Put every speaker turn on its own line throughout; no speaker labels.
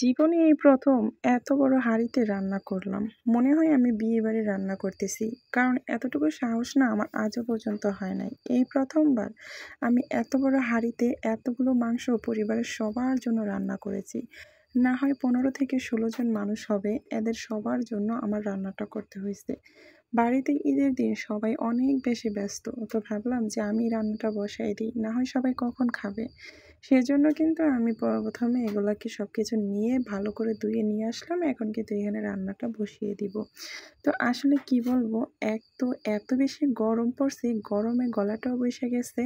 জীবনে এই প্রথম এত বড় হাঁড়িতে রান্না করলাম। মনে হয় আমি বিয়েবাড়ি রান্না করতেছি। কারণ এতটুকু সাহস না আমার আজও পর্যন্ত হয় নাই। এই প্রথমবার আমি এত বড় হাঁড়িতে এতগুলো মাংস পরিবারের সবার জন্য রান্না করেছি। না হয় 15 থেকে 16 জন মানুষ হবে, এদের সবার জন্য আমার রান্নাটা করতে হয়েছে। বাড়িতে ঈদের দিন সবাই অনেক বেশি ব্যস্ত। তো ভাবলাম যে আমি রান্নাটা বসাই দিই, না হয় সবাই কখন খাবে। সেজন্য কিন্তু আমি প্রথমে এগুলাকে সবকিছু নিয়ে ভালো করে ধুয়ে নিয়ে আসলাম। এখন কিন্তু এখানে রান্নাটা বসিয়ে দিব। তো আসলে কি বলবো, এক তো এত বেশি গরম পড়ছে, গরমে গলাটাও বসে গেছে।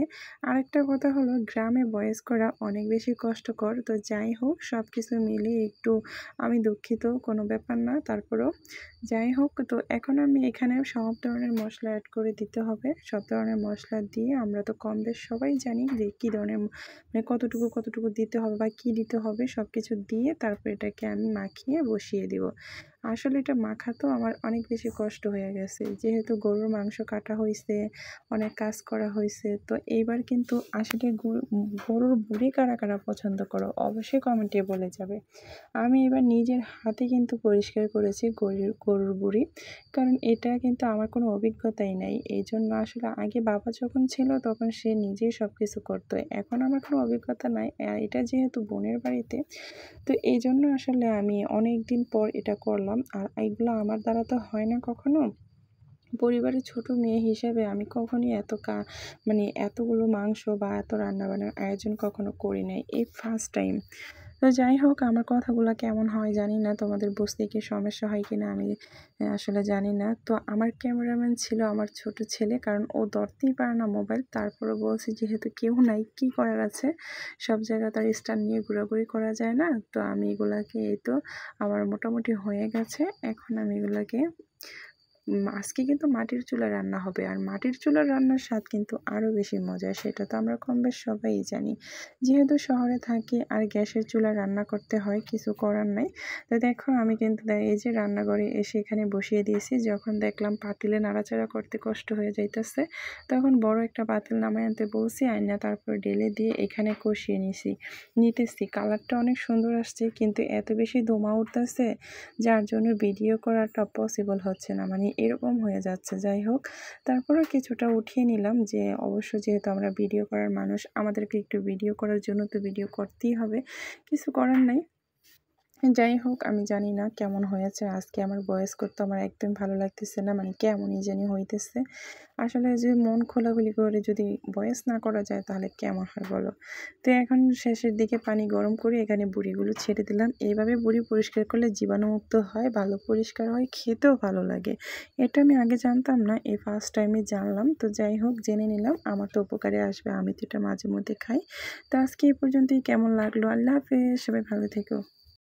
আরেকটা কথা হলো, গ্রামে ভয়েস করা অনেক বেশি কষ্টকর। তো যাই হোক, সবকিছু মিলিয়ে একটু আমি দুঃখিত, কোনো ব্যাপার না। তারপরেও যাই হোক, তো এখন আমি এখানে সব ধরনের মশলা অ্যাড করে দিতে হবে। সব ধরনের মশলা দিয়ে আমরা তো কম বেশ সবাই জানি যে কী ধরনের মানে কতটুকু দিতে হবে বা কী দিতে হবে, সব কিছু দিয়ে তারপর এটাকে আমি মাখিয়ে বসিয়ে দিব। আসলে এটা মাখাতেও আমার অনেক বেশি কষ্ট হয়ে গেছে, যেহেতু গরুর মাংস কাটা হয়েছে, অনেক কাজ করা হয়েছে। তো এইবার কিন্তু আসলে গরুর বুড়ি কারা কারা পছন্দ করো অবশ্যই কমেন্টে বলে যাবে। আমি এবার নিজের হাতে কিন্তু পরিষ্কার করেছি গরুর বুড়ি, কারণ এটা কিন্তু আমার কোনো অভিজ্ঞতাই নাই। এই জন্য আসলে আগে বাবা যখন ছিল তখন সে নিজেই সব কিছু করতো। এখন আমার কোনো অভিজ্ঞতা নাই। এটা যেহেতু বোনের বাড়িতে, তো এই জন্য আসলে আমি অনেক দিন পর এটা করলাম। আর এগুলো আমার দ্বারা তো হয় না কখনো। পরিবারের ছোট মেয়ে হিসেবে আমি কখনোই মানে এতগুলো মাংস বা এত রান্নাবান্নার আয়োজন কখনো করি নাই। এই ফার্স্ট টাইম। তো যাই হোক, আমার কথাগুলো কেমন হয় জানি না, তোমাদের বুঝতে কি সমস্যা হয় কিনা আমি আসলে জানি না। তো আমার ক্যামেরাম্যান ছিল আমার ছোট ছেলে, কারণ ও ধরতেই পারে না মোবাইল। তারপরে বলছি যেহেতু কেউ নাই, কি করার আছে, সব জায়গা তার স্ট্যান্ড নিয়ে ঘোরাঘুরি করা যায় না। তো আমি এগুলাকে, এই তো আমার মোটামুটি হয়ে গেছে। এখন আমি এগুলাকে আজকে কিন্তু মাটির চুলায় রান্না হবে। আর মাটির চুলার রান্নার স্বাদ কিন্তু আরও বেশি মজার, সেটা তো আমরা কম বেশ সবাই জানি। যেহেতু শহরে থাকি আর গ্যাসের চুলায় রান্না করতে হয়, কিছু করার নাই। তো দেখো, আমি কিন্তু এই যে রান্নাঘরে এসে এখানে বসিয়ে দিয়েছি। যখন দেখলাম পাতিলে নাড়াচাড়া করতে কষ্ট হয়ে যাইতেছে, তখন বড় একটা পাতিল নামাই আনতে বলছি, আইনা তারপর ঢেলে দিয়ে এখানে কষিয়ে নিতেছি। কালারটা অনেক সুন্দর আসছে, কিন্তু এত বেশি ধোঁয়া উঠতেছে যার জন্য ভিডিও করাটা পসিবল হচ্ছে না, মানে এরকম হয়ে যাচ্ছে। যাই হোক, তারপরেও কিছুটা উঠিয়ে নিলাম, যে অবশ্য যেহেতু আমরা ভিডিও করার মানুষ, আমাদেরকে একটু ভিডিও করার জন্য তো ভিডিও করতেই হবে, কিছু করার নাই। যাই হোক, আমি জানি না কেমন হয়েছে। আজকে আমার ভয়েস করতে আমার একদম ভালো লাগতেছে না, মানে কেমনই জানি হইতেছে। আসলে যে মন খোলাখুলি করে যদি ভয়েস না করা যায় তাহলে কেমন হয় বলো। তো এখন শেষের দিকে পানি গরম করে এখানে বড়িগুলো ছেড়ে দিলাম। এইভাবে বড়ি পরিষ্কার করলে জীবাণুমুক্ত হয়, ভালো পরিষ্কার হয়, খেতেও ভালো লাগে। এটা আমি আগে জানতাম না, এই ফার্স্ট টাইমে জানলাম। তো যাই হোক, জেনে নিলাম, আমার তো উপকারে আসবে, আমি তো এটা মাঝে মধ্যে খাই। তো আজকে এই পর্যন্তই। কেমন লাগলো? আল্লাহ হাফেজ, সবাই ভালো থেকো।